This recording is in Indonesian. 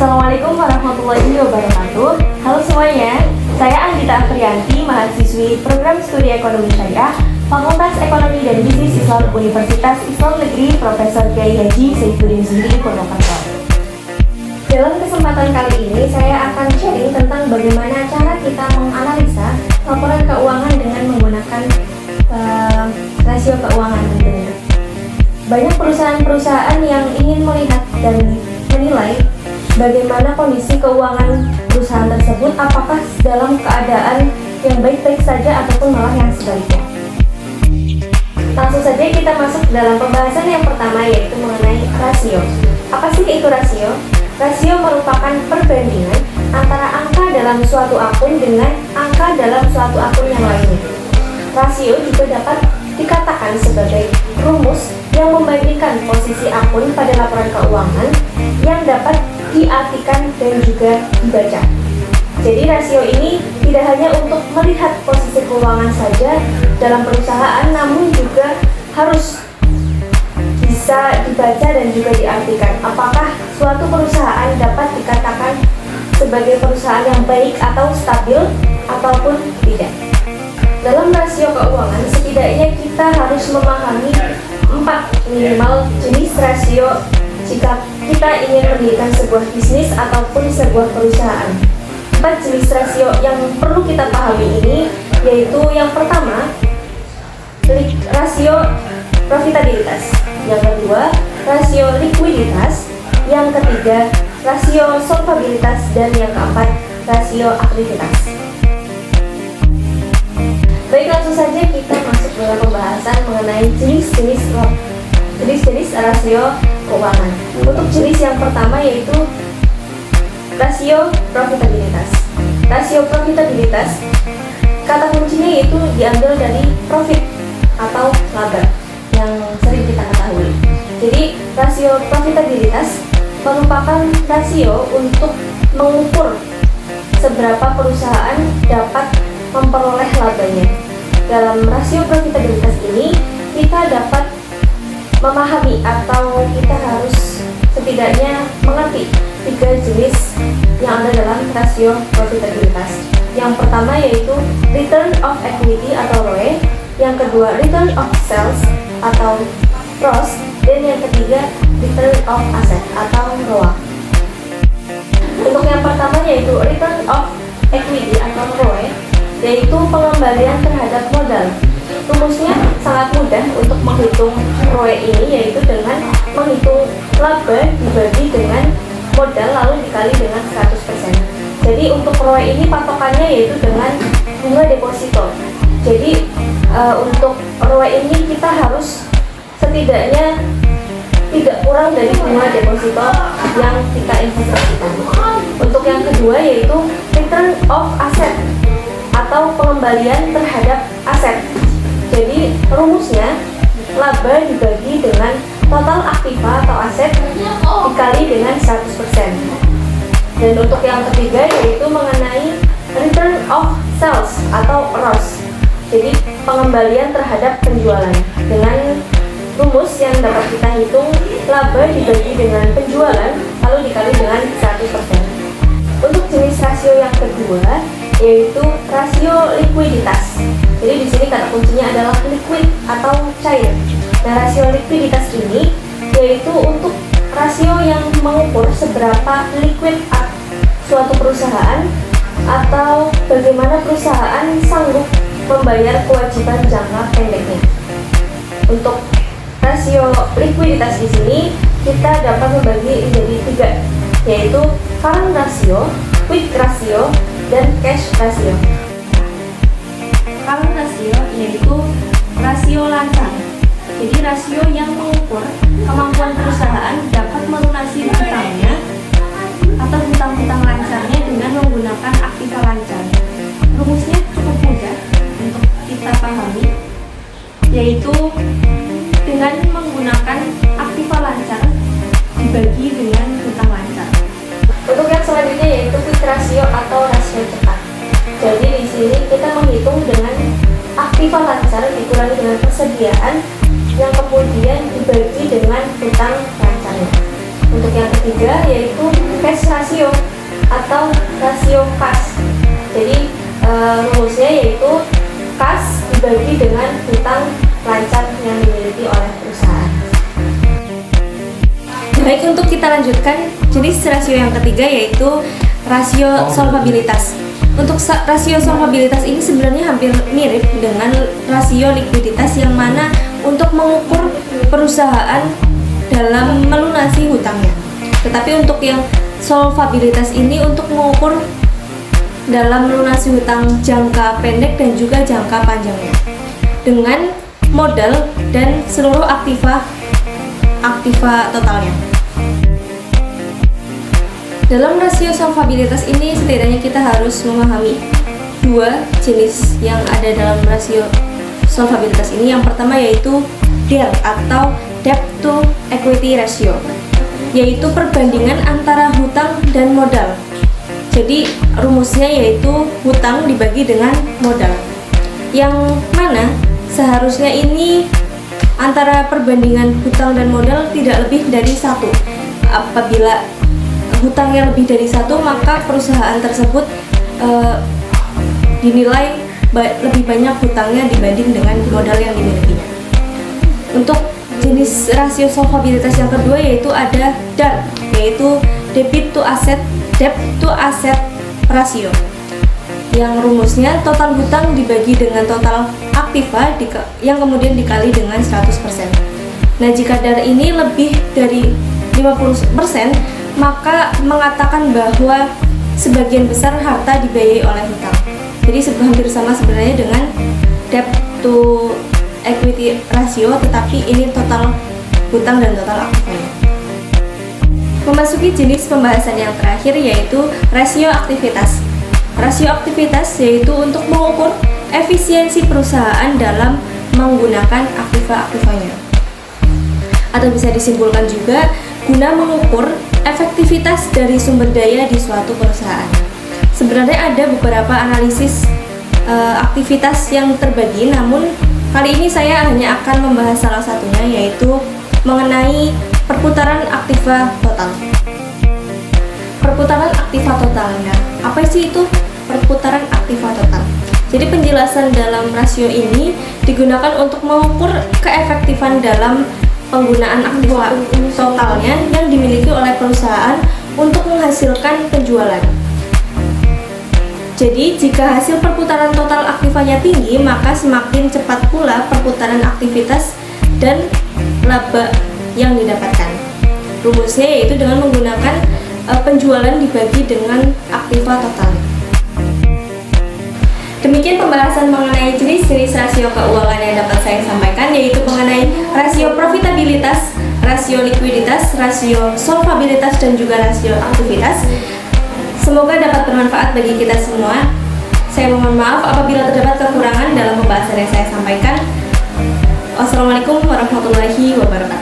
Assalamualaikum warahmatullahi wabarakatuh. Halo semuanya, saya Anggita Afriyanti, mahasiswi Program Studi Ekonomi Syariah, Fakultas Ekonomi dan Bisnis Islam Universitas Islam Negeri Profesor Kiai Haji Saifuddin Zuhri Purwokerto. Dalam kesempatan kali ini, saya akan sharing tentang bagaimana cara kita menganalisa laporan keuangan dengan menggunakan rasio keuangan tentunya. Banyak perusahaan-perusahaan yang ingin melihat dan menilai bagaimana kondisi keuangan perusahaan tersebut, apakah dalam keadaan yang baik-baik saja ataupun malah yang sebaliknya. Langsung saja kita masuk dalam pembahasan yang pertama, yaitu mengenai rasio. Apa sih itu rasio? Rasio merupakan perbandingan antara angka dalam suatu akun dengan angka dalam suatu akun yang lainnya. Rasio juga dapat dikatakan sebagai rumus yang membandingkan posisi akun pada laporan keuangan yang dapat diartikan dan juga dibaca. Jadi rasio ini tidak hanya untuk melihat posisi keuangan saja dalam perusahaan, namun juga harus bisa dibaca dan juga diartikan. Apakah suatu perusahaan dapat dikatakan sebagai perusahaan yang baik atau stabil ataupun tidak. Dalam rasio keuangan, setidaknya kita harus memahami 4 minimal jenis rasio jika kita ingin mendirikan sebuah bisnis ataupun sebuah perusahaan. 4 jenis rasio yang perlu kita pahami ini, yaitu yang pertama, rasio profitabilitas. Yang kedua, rasio likuiditas. Yang ketiga, rasio solvabilitas. Dan yang keempat, rasio aktivitas. Baik, langsung saja kita masuk dalam pembahasan mengenai jenis-jenis rasio keuangan. Untuk jenis yang pertama yaitu rasio profitabilitas. Rasio profitabilitas, kata kuncinya yaitu diambil dari profit atau laba yang sering kita ketahui. Jadi rasio profitabilitas merupakan rasio untuk mengukur seberapa perusahaan dapat memperoleh labanya. Dalam rasio profitabilitas ini kita dapat memahami atau kita harus setidaknya mengerti 3 jenis yang ada dalam rasio profitabilitas. Yang pertama yaitu return of equity atau ROE, yang kedua return of sales atau ROS, dan yang ketiga return of asset atau ROA. Untuk yang pertama yaitu return of equity atau ROE, yaitu pengembalian terhadap modal. Rumusnya sangat mudah untuk menghitung ROE ini, yaitu dengan menghitung laba dibagi dengan modal lalu dikali dengan 100%. Jadi untuk ROE ini patokannya yaitu dengan bunga deposito. Jadi untuk ROE ini kita harus setidaknya tidak kurang dari bunga deposito yang kita investasikan. Untuk yang kedua yaitu return of asset atau pengembalian terhadap aset. Jadi rumusnya laba dibagi dengan total aktiva atau aset dikali dengan 100%. Dan untuk yang ketiga yaitu mengenai return of sales atau ROS. Jadi pengembalian terhadap penjualan. Dengan rumus yang dapat kita hitung laba dibagi dengan penjualan lalu dikali dengan 100%. Untuk jenis rasio yang kedua yaitu rasio likuiditas. Jadi di sini kata kuncinya adalah liquid atau cair. Nah, rasio likuiditas ini yaitu untuk rasio yang mengukur seberapa liquid suatu perusahaan atau bagaimana perusahaan sanggup membayar kewajiban jangka pendeknya. Untuk rasio likuiditas di sini kita dapat membagi menjadi 3, yaitu current ratio, quick ratio, dan cash ratio. Current ratio yaitu rasio lancar. Jadi rasio yang mengukur kemampuan perusahaan dapat melunasi hutangnya atau hutang-hutang lancarnya dengan menggunakan aktiva lancar. Rumusnya cukup mudah untuk kita pahami, yaitu dengan menggunakan aktiva lancar dibagi dengan hutang lancar. Untuk yang selanjutnya yaitu quick ratio atau rasio cepat. Jadi di sini kita menghitung dengan aktiva lancar dikurangi dengan persediaan yang kemudian dibagi dengan hutang lancarnya. Untuk yang ketiga yaitu cash ratio atau rasio kas. Jadi rumusnya yaitu kas dibagi dengan hutang lancar yang dimiliki oleh perusahaan. Baik, untuk kita lanjutkan jenis rasio yang ketiga yaitu rasio solvabilitas. Untuk rasio solvabilitas ini sebenarnya hampir mirip dengan rasio likuiditas, yang mana untuk mengukur perusahaan dalam melunasi hutangnya. Tetapi untuk yang solvabilitas ini untuk mengukur dalam melunasi hutang jangka pendek dan juga jangka panjangnya dengan modal dan seluruh aktiva totalnya. Dalam rasio solvabilitas ini setidaknya kita harus memahami dua jenis yang ada dalam rasio solvabilitas ini. Yang pertama yaitu DER atau debt to equity ratio, yaitu perbandingan antara hutang dan modal. Jadi rumusnya yaitu hutang dibagi dengan modal, yang mana seharusnya ini antara perbandingan hutang dan modal tidak lebih dari 1. Apabila hutangnya lebih dari 1, maka perusahaan tersebut dinilai lebih banyak hutangnya dibanding dengan modal yang dimilikinya. Untuk jenis rasio solvabilitas yang kedua yaitu ada DAR, yaitu debt to asset ratio, yang rumusnya total hutang dibagi dengan total aktiva yang kemudian dikali dengan 100%. Nah, jika DAR ini lebih dari 50%, maka mengatakan bahwa sebagian besar harta dibiayai oleh hutang. Jadi hampir sama sebenarnya dengan debt to equity ratio, tetapi ini total hutang dan total aktivanya. Memasuki jenis pembahasan yang terakhir yaitu rasio aktivitas. Rasio aktivitas yaitu untuk mengukur efisiensi perusahaan dalam menggunakan aktiva-aktivanya. Atau bisa disimpulkan juga guna mengukur efektivitas dari sumber daya di suatu perusahaan. Sebenarnya ada beberapa analisis aktivitas yang terbagi, namun kali ini saya hanya akan membahas salah satunya, yaitu mengenai perputaran aktiva total. Perputaran aktiva totalnya, apa sih itu perputaran aktiva total? Jadi penjelasan dalam rasio ini digunakan untuk mengukur keefektifan dalam penggunaan aktiva totalnya yang dimiliki oleh perusahaan untuk menghasilkan penjualan. Jadi jika hasil perputaran total aktivanya tinggi, maka semakin cepat pula perputaran aktivitas dan laba yang didapatkan. Rumusnya yaitu dengan menggunakan penjualan dibagi dengan aktiva total. Demikian pembahasan mengenai jenis-jenis rasio keuangan yang dapat saya sampaikan, yaitu mengenai rasio profitabilitas, rasio likuiditas, rasio solvabilitas, dan juga rasio aktivitas. Semoga dapat bermanfaat bagi kita semua. Saya mohon maaf apabila terdapat kekurangan dalam pembahasan yang saya sampaikan. Wassalamualaikum warahmatullahi wabarakatuh.